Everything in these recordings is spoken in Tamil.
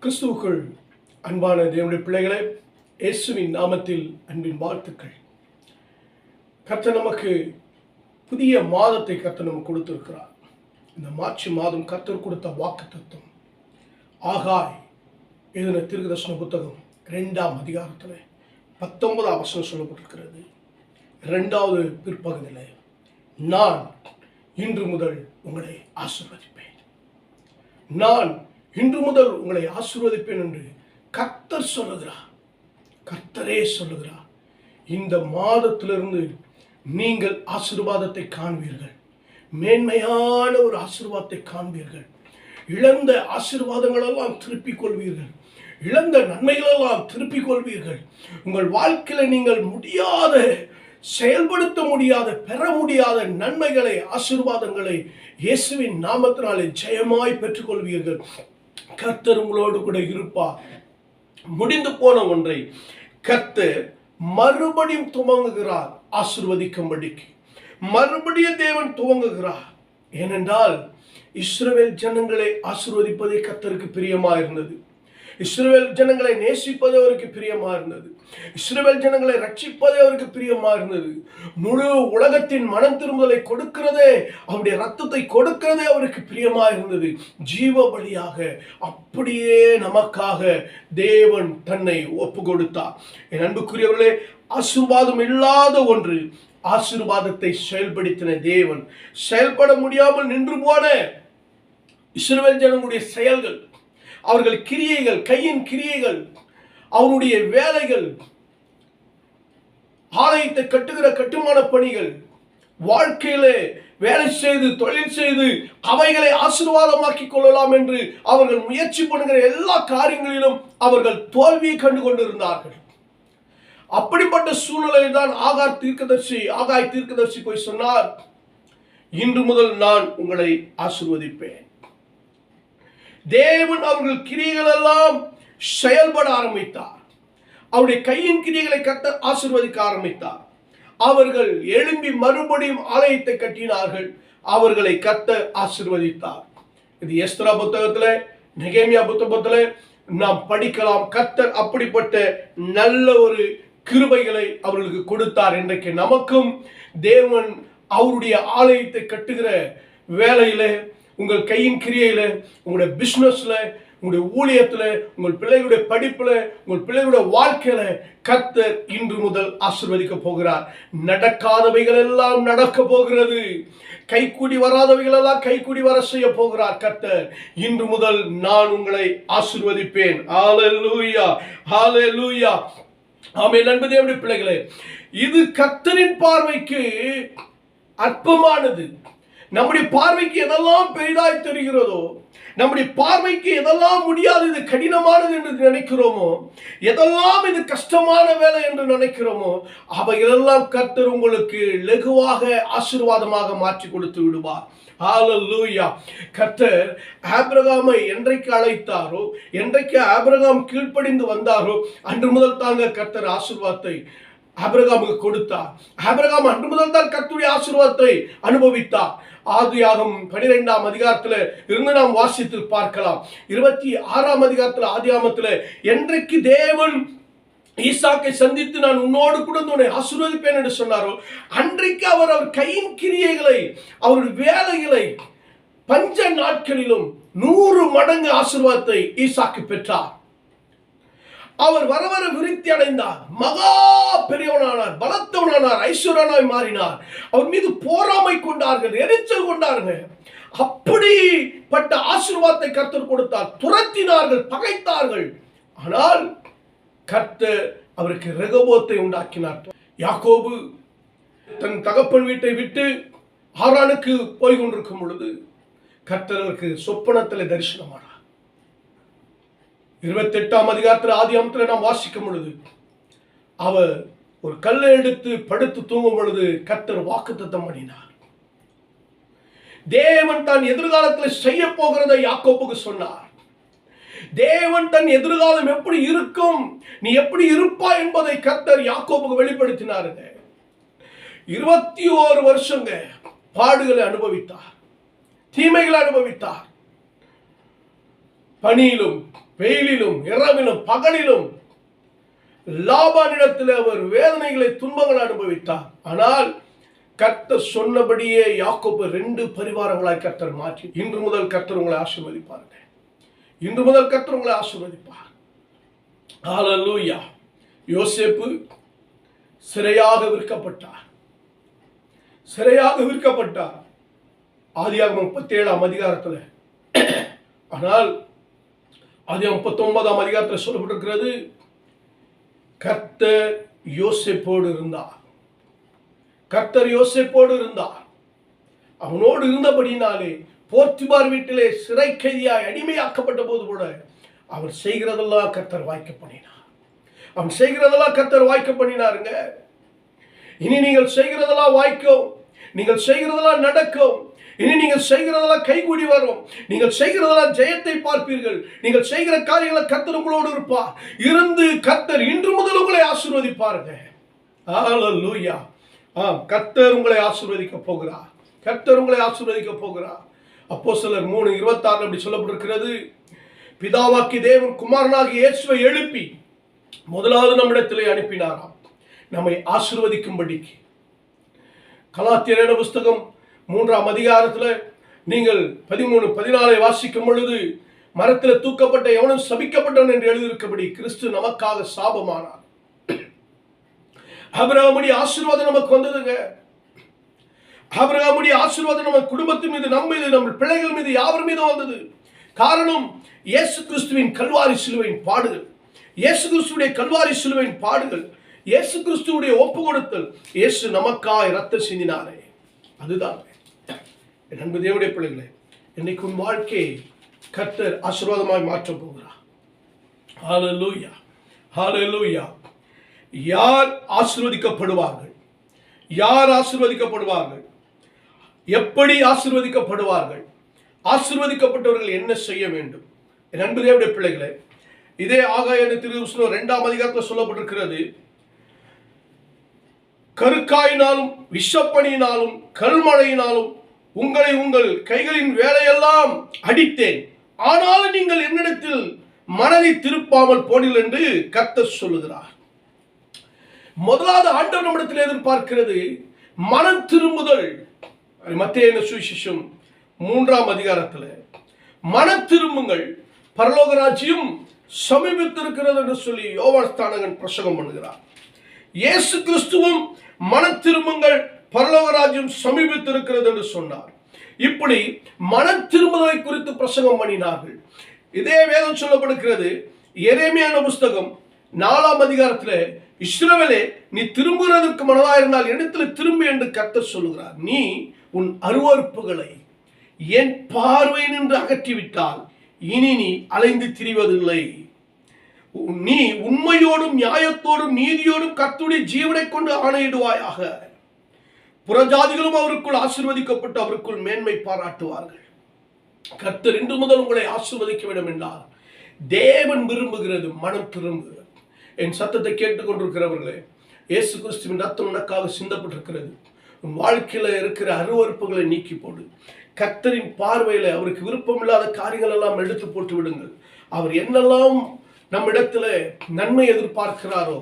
கிறிஸ்துவுக்குள் அன்பான தேவனுடைய பிள்ளைகளே, இயேசுவின் நாமத்தில் அன்பின் வாழ்த்துக்கள். கர்த்தர் நமக்கு புதிய மாதத்தை கர்த்தர் நமக்கு கொடுத்திருக்கிறார். இந்த மார்ச் மாதம் கர்த்தர் கொடுத்த வாக்குத்தத்தம் ஆகாய் எழுதின தீர்க்கதரிசன புத்தகம் 2ஆம் அதிகாரத்தில் 19ஆம் வசனம் சொல்லப்பட்டிருக்கிறது. 2வது பிற்பகுதியில், நான் இன்று முதல் உங்களை ஆசீர்வதிப்பேன், நான் இன்று முதல் உங்களை ஆசீர்வதிப்பேன் என்று கர்த்தர் சொல்லுகிறார். கர்த்தரே சொல்லுகிறார். இந்த மாதத்திலிருந்து நீங்கள் ஆசீர்வாதத்தை காண்பீர்கள், மேன்மையான ஒரு ஆசீர்வாதத்தை காண்பீர்கள். இழந்த ஆசீர்வாதங்களெல்லாம் திருப்பிக் கொள்வீர்கள், இழந்த நன்மைகளெல்லாம் திருப்பிக் கொள்வீர்கள். உங்கள் வாழ்க்கையில் நீங்கள் முடியாத, செயல்படுத்த முடியாத, பெற முடியாத நன்மைகளை, ஆசீர்வாதங்களை இயேசுவின் நாமத்தினாலே ஜெயமாய் பெற்றுக்கொள்வீர்கள். கர்த்தர் உங்களோடு கூட இருப்பார். முடிந்து போன ஒன்றை கர்த்தர் மறுபடியும் துவங்குகிறார். ஆசீர்வதிக்கும்படிக்கு மறுபடியும் தேவன் துவங்குகிறார். ஏனென்றால் இஸ்ரவேல் ஜனங்களை ஆசீர்வதிப்பதே கர்த்தருக்கு பிரியமா இருந்தது. இஸ்ரவேல் ஜனங்களை நேசிப்பதே அவருக்கு பிரியமா இருந்தது. இஸ்ரவேல் ஜனங்களை ரட்சிப்பதே அவருக்கு பிரியமா இருந்தது. முழு உலகத்தின் மனம் திரும்புதலை கொடுக்கிறதே, அவருடைய ரத்தத்தை கொடுக்கிறதே அவருக்கு பிரியமா இருந்தது. ஜீவ பலியாக அப்படியே நமக்காக தேவன் தன்னை ஒப்பு கொடுத்தார். என் அன்புக்குரியவர்களே, ஆசீர்வாதம் இல்லாத ஒன்று ஆசீர்வாதத்தை செயல்படுத்தின தேவன். செயல்பட முடியாமல் நின்று போன இஸ்ரவேல் ஜனங்களுடைய செயல்கள், அவர்கள் கிரியைகள், கையின் கிரியைகள், அவருடைய வேலைகள், ஆலயத்தை கட்டுகிற கட்டுமான பணிகள், வாழ்க்கையிலே வேலை செய்து தொழில் செய்து அவைகளை ஆசீர்வாதமாக்கிக் கொள்ளலாம் என்று அவர்கள் முயற்சி பண்ணுகிற எல்லா காரியங்களிலும் அவர்கள் தோல்வியை கண்டு கொண்டிருந்தார்கள். அப்படிப்பட்ட சூழ்நிலையில் தான் ஆகாய் தீர்க்கதரிசி போய் சொன்னார், இன்று முதல் நான் உங்களை ஆசீர்வதிப்பேன். தேவன் அவர்கள் கிரியைகள் எல்லாம் செயல்பட ஆரம்பித்தார். அவருடைய கையின் கிரியைகளை கட்ட ஆசீர்வதிக்க ஆரம்பித்தார். அவர்கள் எழும்பி மறுபடியும் ஆலயத்தை கட்டினார்கள். அவர்களை கட்ட ஆசீர்வதித்தார். இது எஸ்தரா புத்தகத்தில், நெகேமியா புத்தகத்தில் நாம் படிக்கலாம். கர்த்தர் அப்படிப்பட்ட நல்ல ஒரு கிருபைகளை அவர்களுக்கு கொடுத்தார். இன்றைக்கு நமக்கும் தேவன் அவருடைய ஆலயத்தை கட்டுகிற வேலையில, உங்கள் கையின் கிரியையில, உங்களுடைய பிசினஸ்ல, உங்களுடைய ஊழியத்துல, உங்கள் பிள்ளைகளுடைய படிப்புல, உங்கள் பிள்ளைகளுடைய வாழ்க்கையில கர்த்தர் இன்று முதல் ஆசீர்வதிக்க போகிறார். நடக்காதவைகள் எல்லாம் நடக்க போகிறது. கைக்கூடி வராதவைகள் எல்லாம் கைக்கூடி வர செய்ய போகிறார் கர்த்தர். இன்று முதல் நான் உங்களை ஆசீர்வதிப்பேன். ஹல்லேலூயா, ஹல்லேலூயா. ஆமென். அன்பு தேவனுடைய பிள்ளைகளே, இது கர்த்தரின் பார்வைக்கு அற்பமானது. நம்முடைய பார்வைக்கு எதெல்லாம் பெரிதாய் தெரிகிறதோ, நம்முடைய பார்வைக்கு எதெல்லாம் முடியாது, இது கடினமானது என்று நினைக்கிறோமோ, எதெல்லாம் இது கஷ்டமான வேலை என்று நினைக்கிறோமோ, அவைகளெல்லாம் கர்த்தர் உங்களுக்கு லகுவாக ஆசீர்வாதமாக மாற்றி கொடுத்து விடுவார். ஹல்லேலூயா. கர்த்தர் ஆபிரகாமை என்றைக்கு அழைத்தாரோ, என்றைக்கு ஆபிரகாம் கீழ்ப்படிந்து வந்தாரோ, அன்று முதல் தாங்க கர்த்தர் ஆசீர்வாதத்தை ஆபிரகாமுக்கு கொடுத்தார். ஆபிரகாம் அன்று முதல் தான் கர்த்தருடைய ஆசீர்வாதத்தை அனுபவித்தார். ஆதியாகமம் 12ஆம் அதிகாரத்தில் இருந்து நாம் வாசித்து பார்க்கலாம். 26ஆம் அதிகாரத்தில், ஆதியாகமத்தில், என்றைக்கு தேவன் ஈசாக்கை சந்தித்து நான் உன்னோடு கூட உன்னை ஆசீர்வதிப்பேன் என்று சொன்னாரோ, அன்றைக்கு அவர் கையின் கிரியைகளை, அவருடைய வேலைகளை பஞ்ச நாட்களிலும் 100 மடங்கு ஆசீர்வாதத்தை ஈசாக்கு பெற்றார். அவர் வர வர விருத்தி அடைந்தார், மகா பெரியவனானார், பலத்தவனானார், ஐஸ்வர்யனாய் மாறினார். அவர் மீது போராமை கொண்டார்கள், எரிச்சல் கொண்டார்கள். அப்படிப்பட்ட ஆசீர்வாதத்தை கர்த்தர் கொடுத்தார். துரத்தினார்கள், பகைத்தார்கள். ஆனால் கர்த்தர் அவருக்கு ரெகோபோத்தை உண்டாக்கினார். யாக்கோபு தன் தகப்பன் வீட்டை விட்டு ஆரானுக்கு போய் கொண்டிருக்கும் பொழுது கர்த்தர் அவருக்கு சொப்பனத்தில் தரிசனமானார். 28ஆம் அதிகாரத்தில், ஆதியாகமத்தில் நாம் வாசிக்கும் பொழுது, அவர் ஒரு கல்லை எடுத்து படுத்து தூங்கும் பொழுது கர்த்தர் வாக்குத்தத்தம் பண்ணினார். தேவன் தன் எதிர்காலத்தில் செய்ய போகிறதை யாக்கோபுக்கு சொன்னார். தேவன் தன் எதிர்காலம் எப்படி இருக்கும், நீ எப்படி இருப்பாய் என்பதை கர்த்தர் யாக்கோபுக்கு வெளிப்படுத்தினாருங்க. 21 வருஷங்க பாடுகளை அனுபவித்தார், தீமைகளை அனுபவித்தார். பனியிலும் வெயிலிலும் இரவிலும் பகலிலும் லாபானிடத்தில் அவர் வேதனைகளை துன்பங்களை அனுபவித்தார். ஆனால் கர்த்தர் சொன்னபடியே யாக்கோபு 2 பரிவாரங்களாய் கர்த்தர் மாற்றி இன்று முதல் கர்த்தர் உங்களை ஆசீர்வதிப்பார்கள். இன்று முதல் கர்த்தர் உங்களை ஆசீர்வதிப்பார். ஹல்லேலூயா. யோசேப்பு சிறையாக விற்கப்பட்டார். ஆதியாகமம் 37ஆம் அதிகாரத்தில். ஆனால் ஆதியாகமம் 39ஆம் அதிகாரத்தில் சொல்லப்பட்டிருக்கிறது, கர்த்தர் யோசேப்போடு இருந்தார். அவனோடு இருந்தபடினாலே போர்த்திபார் வீட்டிலே சிறை கைதியாய் அடிமையாக்கப்பட்ட போது கூட அவர் செய்கிறதெல்லாம் கர்த்தர் வாய்க்க பண்ணினாருங்க. இனி நீங்கள் செய்கிறதெல்லாம் வாய்க்கும், நீங்கள் செய்கிறதெல்லாம் நடக்கும், இனி நீங்கள் செய்கிறதெல்லாம் கைகூடி வரும், நீங்கள் செய்கிறதெல்லாம் ஜெயத்தை பார்ப்பீர்கள். நீங்கள் செய்கிற காரியங்களை கர்த்தர் உங்களோடு இருப்பார். இருந்து கர்த்தர் இன்று முதல் உங்களை ஆசீர்வதிப்பாருங்க. ஹல்லேலூயா. கர்த்தர் உங்களை ஆசீர்வதிக்க போகிறார். அப்போஸ்தலர் 3:26 அப்படி சொல்லப்பட்டிருக்கிறது, பிதாவாக்கி தேவன் குமாரனாகிய இயேசுவை எழுப்பி முதலாவது நம்மிடத்திலே அனுப்பினாராம், நம்மை ஆசீர்வதிக்கும்படிக்கு. கலாத்தியர் புஸ்தகம் 3ஆம் அதிகாரத்தில் நீங்கள் 13-14 வாசிக்கும் பொழுது, மரத்தில் தூக்கப்பட்ட எவனும் சபிக்கப்பட்டவன் என்று எழுதியிருக்கபடி கிறிஸ்து நமக்காக சாபமானார். ஆபிரகாமுடைய ஆசீர்வாதம் நமக்கு வந்ததுங்க. ஆபிரகாமுடைய ஆசீர்வாதம் நம்ம குடும்பத்தின் மீது, நம்ம மீது, நம்ம பிள்ளைகள் மீது, யாவர் மீது வந்தது. காரணம் இயேசு கிறிஸ்துவின் கல்வாரி சிலுவையின் பாடுகள், இயேசு கிறிஸ்துவுடைய ஒப்பு கொடுத்தல், இயேசு நமக்காய் ரத்தம் சிந்தினாரே. அதுதான் என் அன்பு தேவனுடைய பிள்ளைகளே, இன்னைக்கு உன் வாழ்க்கையை கர்த்தர் ஆசீர்வாதமாய் மாற்றப் போகிறார். ஹல்லேலூயா. யார் ஆசீர்வதிக்கப்படுவார்கள்? எப்படி ஆசீர்வதிக்கப்படுவார்கள்? ஆசீர்வதிக்கப்பட்டவர்கள் என்ன செய்ய வேண்டும்? என் அன்பு தேவனுடைய பிள்ளைகளே, இதே ஆகாய தீர்க்கதரிசனம் 2ஆம் அதிகாரத்தில் சொல்லப்பட்டிருக்கிறது, கருக்காயினாலும் விஷப்பணியினாலும் கல்மழையினாலும் உங்களை உங்கள் கைகளின் வேலையெல்லாம் அடித்தேன், ஆனாலும் நீங்கள் என்னிடத்தில் மனதை திருப்பாமல் போனீர்கள் என்று கர்த்தர் சொல்லுகிறார். முதலாவது ஆண்டவர் நம்மிடத்தில் எதிர்பார்க்கிறது மனம் திரும்புதல். மத்தேயு சுவிசேஷம் 3ஆம் அதிகாரத்தில் மனம் திரும்புங்கள், பரலோக ராஜ்யம் சமீபித்திருக்கிறது என்று சொல்லி யோவான் ஸ்நானகன் பிரசங்கம் பண்ணுகிறார். இயேசு கிறிஸ்துவும் மனம் திரும்புங்கள், பரலோக ராஜ்யம் சமீபித்திருக்கிறது என்று சொன்னார். இப்படி மனம் திரும்புதலை குறித்து பிரசங்கம் பண்ணினார்கள். இதே வேதம் சொல்லப்படுகிறது எரேமியா புஸ்தகம் 4ஆம் அதிகாரத்தில், இஸ்ரவேலே நீ திரும்புகிறதற்கு மனதாயிருந்தால் இடத்தில் திரும்பு என்று கர்த்தர் சொல்லுகிறார். நீ உன் அருவருப்புகளை என் பார்வை நின்று அகற்றிவிட்டால் இனி நீ அலைந்து திரிவதில்லை. நீ உண்மையோடும் நியாயத்தோடும் நீதியோடும் கர்த்தருடைய ஜீவனை கொண்டு ஆணையிடுவாயாக. புறஜாதிகளும் அவருக்குள் ஆசீர்வதிக்கப்பட்டு அவருக்குள் மேன்மை பாராட்டுவார்கள். கர்த்தர் இன்று முதல் உங்களை ஆசீர்வதிக்க வேண்டும் என்றால் தேவன் விரும்புகிறது மனம் திரும்பு. என் சத்தத்தை கேட்டுக்கொண்டிருக்கிறவர்களே, இயேசு கிறிஸ்துவின் ரத்தம் உனக்காக சிந்தப்பட்டிருக்கிறது. உன் வாழ்க்கையில இருக்கிற அருவருப்புகளை நீக்கி போடு. கர்த்தரின் பார்வையில அவருக்கு விருப்பமில்லாத காரியங்கள் எல்லாம் எடுத்து போட்டு விடுங்கள். அவர் என்னெல்லாம் நம்மிடத்துல நன்மை எதிர்பார்க்கிறாரோ,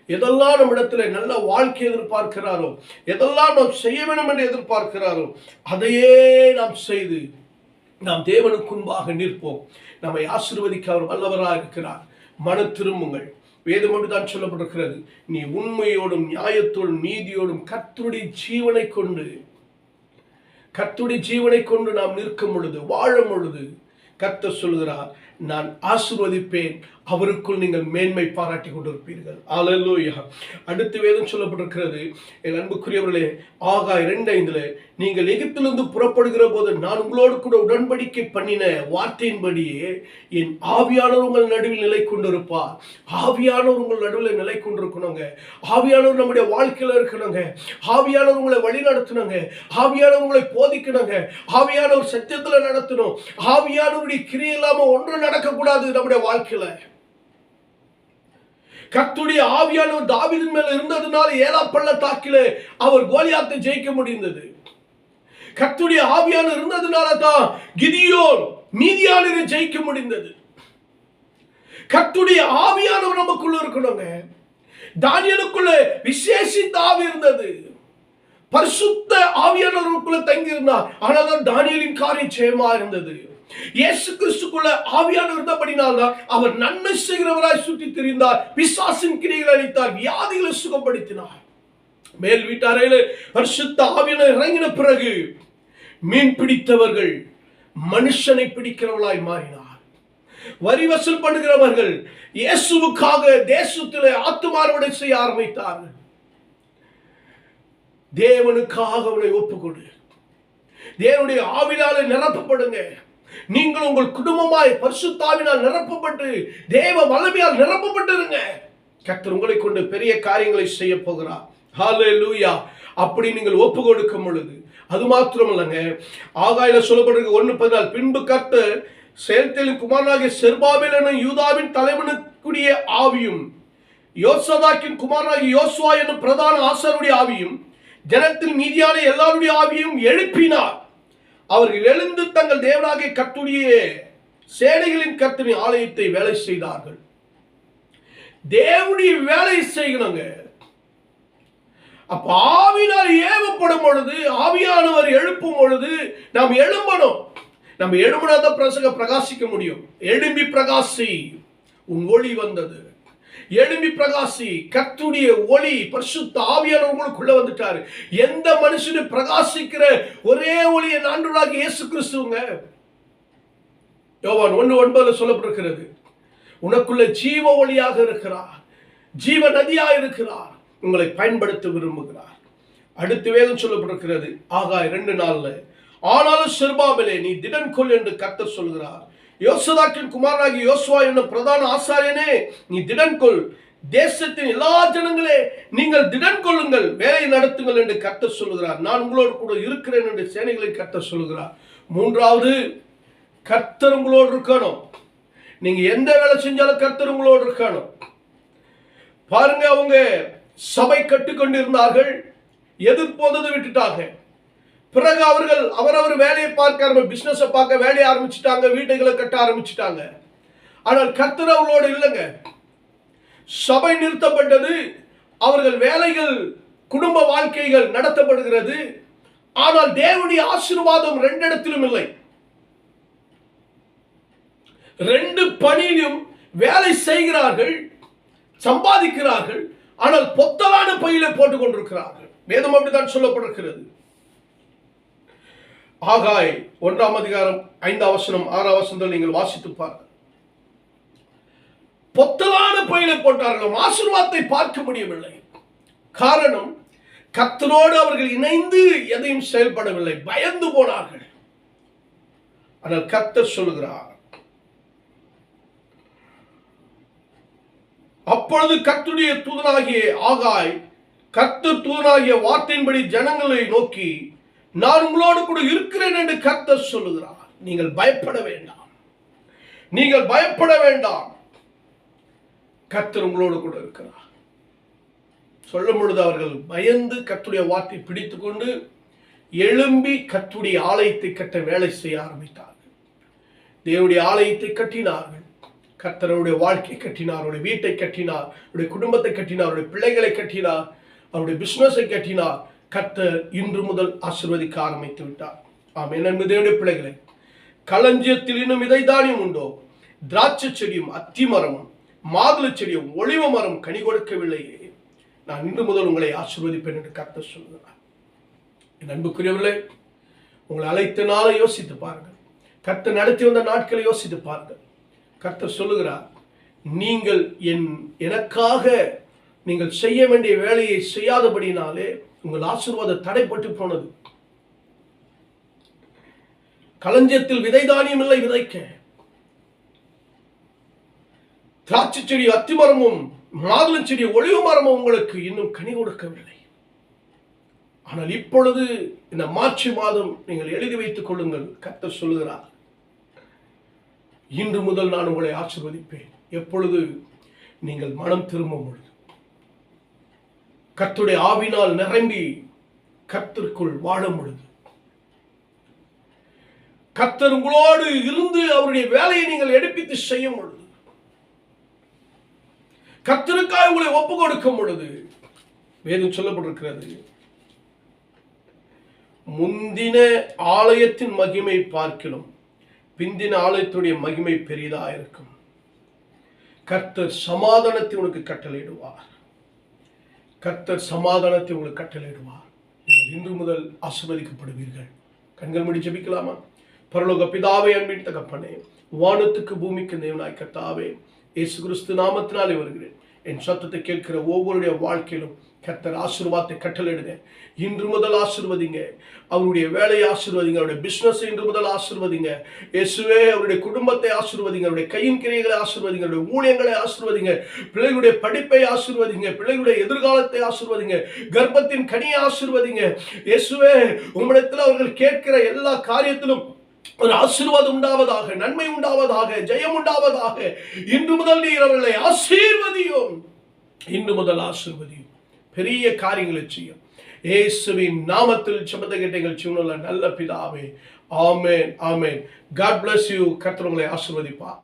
எதெல்லாம் நம்மிடத்துல நல்ல வாழ்க்கை எதிர்பார்க்கிறாரோ, எதெல்லாம் நாம் செய்ய வேண்டும் என்று எதிர்பார்க்கிறாரோ, அதையே நாம் செய்து நாம் தேவனுக்கு முன்பாக நிற்போம். நம்மை ஆசீர்வதிக்க அவர் வல்லவராக இருக்கிறார். மன திரும்புங்கள். வேதம் தான் சொல்லப்பட்டிருக்கிறது, நீ உண்மையோடும் நியாயத்தோடும் நீதியோடும் கர்த்தருடைய ஜீவனை கொண்டு நாம் நிற்கும் பொழுது, வாழும் பொழுது கர்த்தர் சொல்கிறார், நான் ஆசீர்வதிப்பேன், அவருக்குள் நீங்கள் மேன்மை பாராட்டி கொண்டிருப்பீர்கள். அல்லேலூயா. அடுத்த வேதம் சொல்லப்பட்டிருக்கிறது, என் அன்புக்குரியவர்களே, ஆகாய் 2:5, நீங்கள் எகிப்திலிருந்து புறப்படுகிற போது நான் உங்களோடு கூட உடன்படிக்கை பண்ணின வார்த்தையின்படியே என் ஆவியானவர் உங்கள் நடுவில் நிலை கொண்டிருப்பார். ஆவியானவர் உங்கள் நடுவில் நிலை கொண்டிருக்கணுங்க. ஆவியானவர் நம்முடைய வாழ்க்கையில இருக்கணுங்க. ஆவியானவர் உங்களை வழி நடத்தணுங்க. ஆவியானவர் உங்களை போதிக்கணுங்க. ஆவியானவர் சத்தியத்துல நடத்தணும். ஆவியானவருடைய கிரியை இல்லாம ஒன்றும் நடக்கக்கூடாது நம்முடைய வாழ்க்கையில. கர்த்தருடைய ஆவியானவர் தாவீதின் மேல இருந்ததுனால 7ஆம் பள்ளத்தாக்கிலே அவர் கோலியாத்தை ஜெயிக்க முடிந்தது. கர்த்தருடைய ஆவியானவர் இருந்ததுனால தான் கிதியோன் மீதியானரை ஜெயிக்க முடிந்தது. கர்த்தருடைய ஆவியானவர் நமக்குள்ள இருக்கணுங்க. தானியேலுக்குள்ள விசேஷித்த ஆவி இருந்தது. பரிசுத்த ஆவியானவருக்குள்ள தங்கி இருந்தார். ஆனால் தானியேலின் காரியம் ஜெயமா இருந்தது. இயேசு கிறிஸ்துக்குள்ள ஆவியானவர் இருந்தபடினால்தான் அவர் நன்மை செய்கிறவராய் சுற்றி திரிந்தார். பிசாசின் கிரியைகளை அழித்தார், வியாதிகளை சுகப்படுத்தினார். மேல் வீட்டாரையில பரிசுத்த ஆவியானவர் இறங்கின பிறகு மீன் பிடித்தவர்கள் மனுஷனை பிடிக்கிறவர்களாய் மாறினார். வரி வசூல் பண்ணுகிறவர்கள் இயேசுவுக்காக தேசத்திலே ஆத்துமார்வடை செய்ய ஆரம்பித்தார்கள். தேவனுக்காக அவனை ஒப்புக்கொடு. தேவனுடைய ஆவியாலே நிரப்பப்படுங்க. நீங்கள் உங்கள் குடும்பமாய் பரிசுத்தாவினால் நிரப்பப்பட்டு தேவ வல்லமையால் நிரப்பப்பட்டிருங்க. கர்த்தர் உங்களை கொண்டு பெரிய காரியங்களை செய்ய போகிறார். ஹல்லேலூயா. அப்படி நீங்கள் ஒப்பு கொடுக்கும் பொழுது அது மாத்திரமல்லங்க, ஆகாயில சொல்லப்பட்டிருக்கு 1:14, பின்பு கர்த்தர் செயல்தேலின் குமாரனாகிய செருபாபேல் என்னும் யூதாவின் தலைவனுக்குரிய ஆவியும் யோசதாக்கின் குமாரனாகிய யோசுவா என்னும் பிரதான ஆசாரியருடைய ஆவியும் ஜனத்தின் மீதியான எல்லாருடைய ஆவியும் எழுப்பினார். அவர்கள் எழுந்து தங்கள் தேவனாகிய கர்த்தருடைய சேனைகளின் கர்த்தரின் ஆலயத்தை வேலை செய்தார்கள். தேவனுடைய வேலை செய்யணுங்க. அப்ப ஆவினால் ஏவப்படும் பொழுது, ஆவியானவர் எழுப்பும் பொழுது நாம் எழும்பணும். நம்ம எழும்பினாதான் பிரகாசிக்க முடியும். எழும்பி பிரகாசி, உன் ஒளி வந்தது. எழும்பி பிரகாசி. கர்த்தருடைய ஒளி பரிசுத்த ஆவியானவர் உங்களுக்குள்ள வந்துட்டாரு. எந்த மனுஷனும் பிரகாசிக்கிற ஒரே ஒளியை ஆண்டவராகிய இயேசு கிறிஸ்துவுங்க. யோவான் 1:9 சொல்லப்பட்டிருக்கிறது, உனக்குள்ள ஜீவ ஒளியாக இருக்கிறார், ஜீவ நதியாக இருக்கிறார், உங்களை பயன்படுத்த விரும்புகிறார். அடுத்து வேதம் சொல்லப்பட்டிருக்கிறது ஆகாய் 2:4, ஆனாலும் செருபாபேலே நீ திடன் கொள் என்று கர்த்தர் சொல்கிறார். யோசதாக்கின் குமாரனாகிய யோசுவா என்னும் பிரதான ஆசாரியனே நீ திடன் கொள். தேசத்தின் எல்லா ஜனங்களே நீங்கள் திடன் கொள்ளுங்கள், வேலை நடத்துங்கள் என்று கர்த்தர் சொல்கிறார். நான் உங்களோடு கூட இருக்கிறேன் என்று சேனைகளை கர்த்தர் சொல்கிறார். மூன்றாவது, கர்த்தர் உங்களோடு இருக்கணும். நீங்க எந்த வேலை செஞ்சாலும் கர்த்தர் உங்களோடு இருக்கணும். பாருங்க, அவங்க சபை கட்டுக்கொண்டிருந்தார்கள், எதிர்ப்போதது விட்டுட்டாங்க. பிறகு அவர்கள் அவரவர் வேலையை பார்க்க பிசினஸை பார்க்க வேலையை ஆரம்பிச்சுட்டாங்க, வீட்டுகளை கட்ட ஆரம்பிச்சுட்டாங்க. ஆனால் கர்த்தர் அவர்களோடு இல்லைங்க. சபை நிறுத்தப்பட்டது, அவர்கள் வேலைகள் குடும்ப வாழ்க்கைகள் நடத்தப்படுகிறது. ஆனால் தேவனுடைய ஆசீர்வாதம் 2 இடத்திலும் இல்லை. 2 பணியிலும் வேலை செய்கிறார்கள், சம்பாதிக்கிறார்கள், ஆனால் பொத்தலான பையில போட்டுக் கொண்டிருக்கிறார்கள். வேதம் அப்படித்தான் சொல்லப்பட்டிருக்கிறது. ஆகாய் 1:5, 5 6 நீங்கள் வாசித்து பாருங்கள். பொத்தலான பையில போட்டார்கள், ஆசீர்வாதத்தை பார்க்க முடியவில்லை. காரணம், கர்த்தரோடு அவர்கள் இணைந்து எதையும் செயல்படவில்லை, பயந்து போனார்கள். ஆனால் கர்த்தர் சொல்லுகிறார், அப்பொழுது கர்த்தருடைய தூதனாகிய ஆகாய் கர்த்தர் தூதனாகிய வார்த்தையின்படி ஜனங்களை நோக்கி, நான் உங்களோடு கூட இருக்கிறேன் என்று கர்த்தர் சொல்லுகிறார். நீங்கள் பயப்பட வேண்டாம், நீங்கள் பயப்பட வேண்டாம், கர்த்தர் உங்களோடு கூட இருக்கிறார். சொல்லும் பொழுது அவர்கள் பயந்து கர்த்தருடைய வார்த்தை பிடித்துக் கொண்டு எழும்பி கர்த்தருடைய ஆலயத்தை கட்ட வேலை செய்ய ஆரம்பித்தார்கள். தேவனுடைய ஆலயத்தை கட்டினார்கள். கர்த்தருடைய வாழ்க்கை கட்டினார், அவருடைய வீட்டை கட்டினார், அவருடைய குடும்பத்தை கட்டினார், அவருடைய பிள்ளைகளை கட்டினார், அவருடைய பிசினஸை கட்டினார். கர்த்தர் இன்று முதல் ஆசீர்வதிக்க ஆரம்பித்து விட்டார். ஆமென். அன்பு தேவனுடைய பிள்ளைகளை, களஞ்சியத்தில் இன்னும் விதை தானியம் உண்டோ? திராட்சை செடியும் அத்தி மரமும் மாதுளை செடியும் ஒலிவ மரம் கனி கொடுக்கவில்லையே, நான் இன்று முதல் உங்களை ஆசீர்வதிப்பேன் என்று கர்த்தர் சொல்கிறார். என் அன்புக்குரியவர்களே, உங்களை அழைத்த நாளை யோசித்து பாருங்கள். கர்த்தர் நடத்தி வந்த நாட்களை யோசித்து பாருங்கள். கர்த்தர் சொல்லுகிறார், நீங்கள் எனக்காக நீங்கள் செய்ய வேண்டிய வேலையை செய்யாதபடினாலே உங்கள் ஆசீர்வாதம் தடைப்பட்டு போனது. களஞ்சியத்தில் விதை தானியம் இல்லை விதைக்க, திராட்சை செடி அத்திமரமும் மாதுளை செடி ஒலிவ மரமும் உங்களுக்கு இன்னும் கனி கொடுக்கவில்லை. ஆனால் இப்பொழுது இந்த மார்ச் மாதம் நீங்கள் எழுதி வைத்துக் கொள்ளுங்கள். கர்த்தர் சொல்லுகிறார், இன்று முதல் நான் உங்களை ஆசீர்வதிப்பேன். எப்பொழுது? நீங்கள் மனம் திரும்பும் பொழுது, கர்த்தருடைய ஆவினால் நிரம்பி கர்த்தருக்குள் வாழும் பொழுது, கர்த்தர் உங்களோடு இருந்து அவருடைய வேலையை நீங்கள் எடுப்பித்து செய்யும் பொழுது, கர்த்தருக்காய் உங்களை ஒப்பு கொடுக்கும் பொழுது வேதம் சொல்லப்பட்டிருக்கிறது, முந்தின ஆலயத்தின் மகிமை பார்க்கிலும் பிந்தின ஆலயத்துடைய மகிமை பெரிதா இருக்கும். கர்த்தர் சமாதானத்தை உனக்கு கட்டளையிடுவார். கர்த்தர் சமாதானத்தை உங்களுக்கு கட்டளையிடுவார். நீங்கள் இன்று முதல் ஆசீர்வதிக்கப்படுவீர்கள். கண்கள் மூடி ஜெபிக்கலாமா? பரலோக பிதாவே, அன்பின் தகப்பனே, வானத்துக்கு பூமிக்கு தேவனாய் கர்த்தாவே, இயேசு கிறிஸ்து நாமத்தினாலே வருகிறேன். என் சத்தத்தை கேட்கிற ஒவ்வொருடைய வாழ்க்கையிலும் கர்த்தர் ஆசீர்வாதத்தை கட்டளையிடுங்க. இன்று முதல் ஆசீர்வதிங்க. அவருடைய வேலையை ஆசீர்வதிங்க. அவருடைய பிசினஸ் இன்று முதல் ஆசீர்வதிங்க. இயேசுவே, அவருடைய குடும்பத்தை ஆசீர்வதிங்க. அவருடைய கையின் கிரியைகளை ஆசீர்வதிங்க. அவருடைய ஊழியங்களை ஆசீர்வதிங்க. பிள்ளைகளுடைய படிப்பை ஆசீர்வதிங்க. பிள்ளைகளுடைய எதிர்காலத்தை ஆசீர்வதிங்க. கர்ப்பத்தின் கனியை ஆசீர்வதிங்க. இயேசுவே, உம்மிடத்தில் அவர்கள் கேட்கிற எல்லா காரியத்திலும் ஒரு ஆசீர்வாதம் உண்டாவதாக, நன்மை உண்டாவதாக, ஜெயம் உண்டாவதாக. இன்று முதல் நீர் அவர்களை ஆசீர்வதியும். இன்று முதல் ஆசீர்வதியும். பெரிய காரியங்களை செய்யும். இயேசுவின் நாமத்தில் ஜெபத்தை கேட்ட எங்கள் ஜீவனுள்ள நல்ல பிதாவே, ஆமென், ஆமென். God bless you. கர்த்தர் உங்களை ஆசீர்வதிப்பார்.